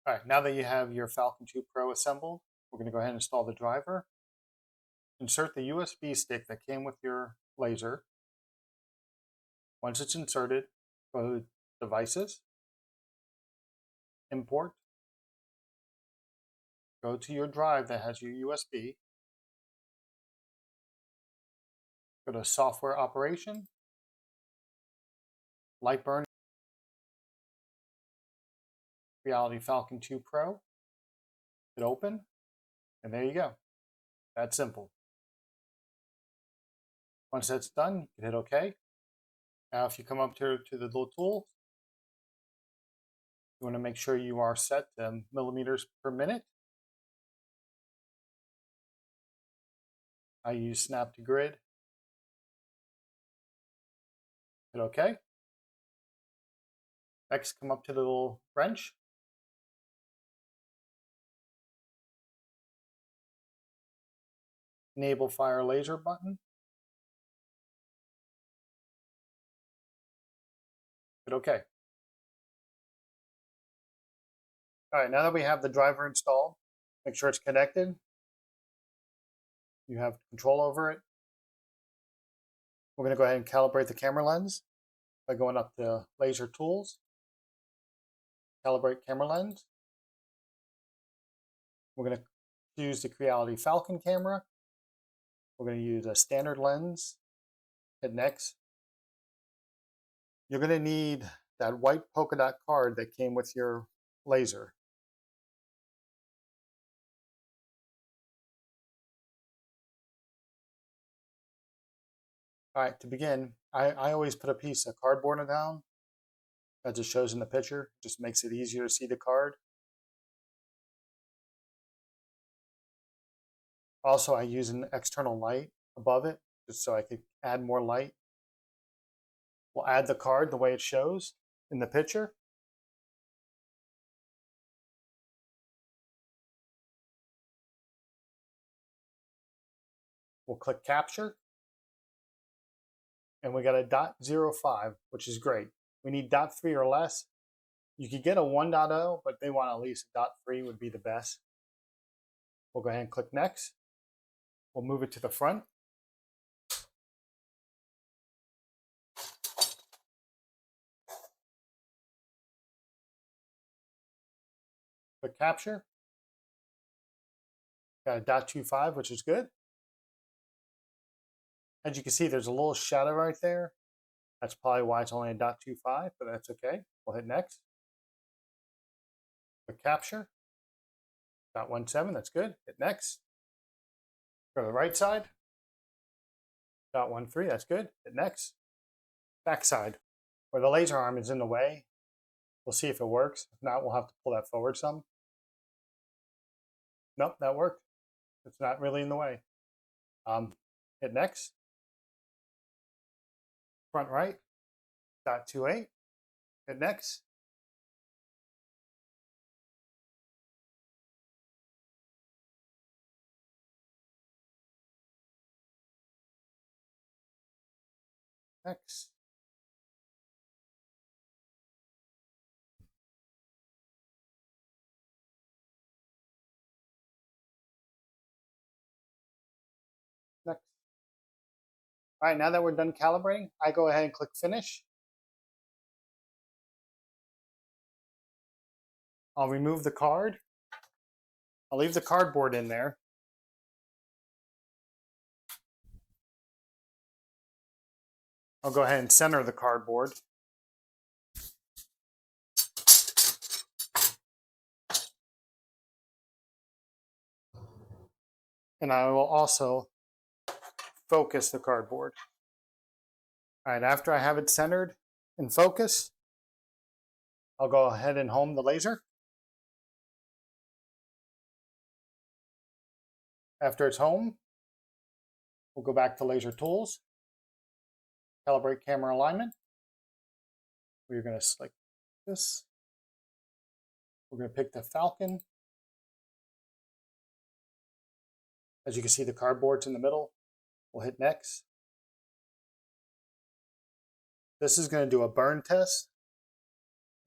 All right, now that you have your Falcon 2 Pro assembled, we're going to go ahead and install the driver. Insert the USB stick that came with your laser. Once it's inserted, go to Devices, Import, go to your drive that has your USB, go to Software Operation, Lightburn, Creality Falcon 2 Pro, hit open, and there you go. That's simple. Once that's done, you can hit OK. Now if you come up to the little tool, you want to make sure you are set to millimeters per minute. I use Snap to Grid. Hit OK. Next, come up to the little wrench. Enable Fire Laser button. Hit OK. All right, now that we have the driver installed, make sure it's connected. You have control over it. We're going to go ahead and calibrate the camera lens by going up to Laser Tools, Calibrate Camera Lens. We're going to use the Creality Falcon camera. We're going to use a standard lens. Hit Next. You're going to need that white polka dot card that came with your laser. All right, to begin, I always put a piece of cardboard down. That just shows in the picture. Just makes it easier to see the card. Also, I use an external light above it, just so I could add more light. We'll add the card the way it shows in the picture. We'll click Capture. And we got a .05, which is great. We need .3 or less. You could get a 1.0, but they want at least .3 would be the best. We'll go ahead and click Next. We'll move it to the front. Click Capture. Got a .25, which is good. As you can see, there's a little shadow right there. That's probably why it's only a .25, but that's okay. We'll hit Next. Click Capture. .17, that's good. Hit Next. Go to the right side. .13, that's good. Hit Next. Back side, where the laser arm is in the way. We'll see if it works. If not, we'll have to pull that forward some. Nope, that worked. It's not really in the way. Hit Next. Front right, .28. Hit Next. Next. Next. All right, now that we're done calibrating, I go ahead and click Finish. I'll remove the card. I'll leave the cardboard in there. I'll go ahead and center the cardboard. And I will also focus the cardboard. All right, after I have it centered and focused, I'll go ahead and home the laser. After it's home, we'll go back to Laser Tools, Calibrate Camera Alignment. We're going to select this. We're going to pick the Falcon. As you can see, the cardboard's in the middle. We'll hit Next. This is going to do a burn test.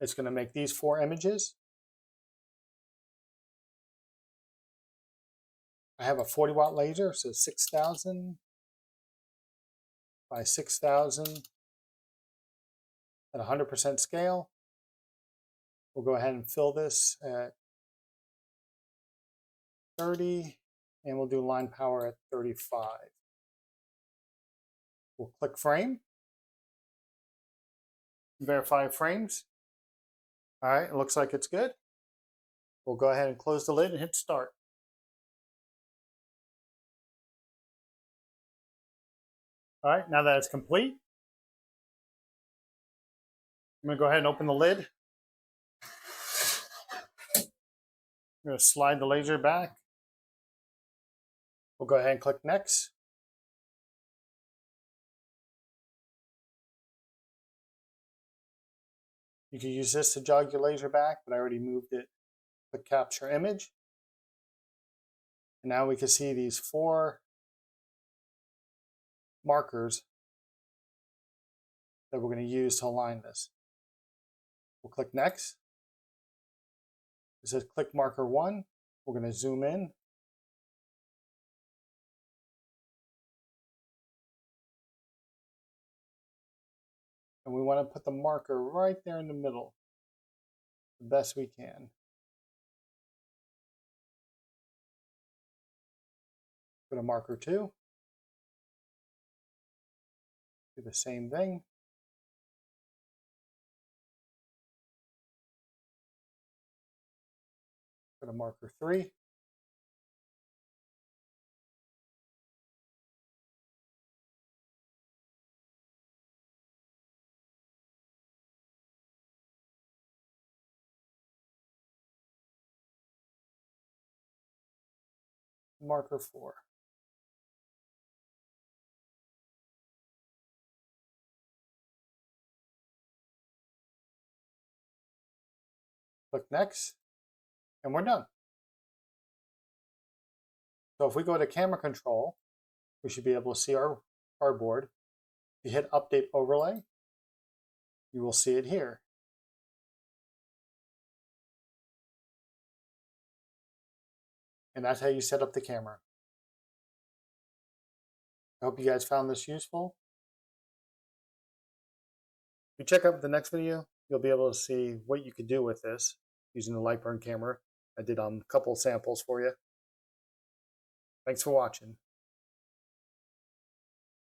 It's going to make these 4 images. I have a 40-watt laser, so 6,000 by 6,000 at 100% scale. We'll go ahead and fill this at 30, and we'll do line power at 35. We'll click frame, verify frames. All right, it looks like it's good. We'll go ahead and close the lid and hit start. All right, now that it's complete, I'm gonna go ahead and open the lid. I'm gonna slide the laser back. We'll go ahead and click next. You can use this to jog your laser back, but I already moved it. Click capture image. And now we can see these 4 markers that we're going to use to align this. We'll click next. It says click marker 1. We're going to zoom in. And we want to put the marker right there in the middle, the best we can. Go to marker 2. Do the same thing. Go to marker 3. Marker 4. Click next, and we're done. So if we go to camera control, we should be able to see our cardboard. If you hit update overlay, you will see it here. And that's how you set up the camera. I hope you guys found this useful. If you check out the next video, you'll be able to see what you could do with this using the Lightburn camera. I did on a couple samples for you. Thanks for watching.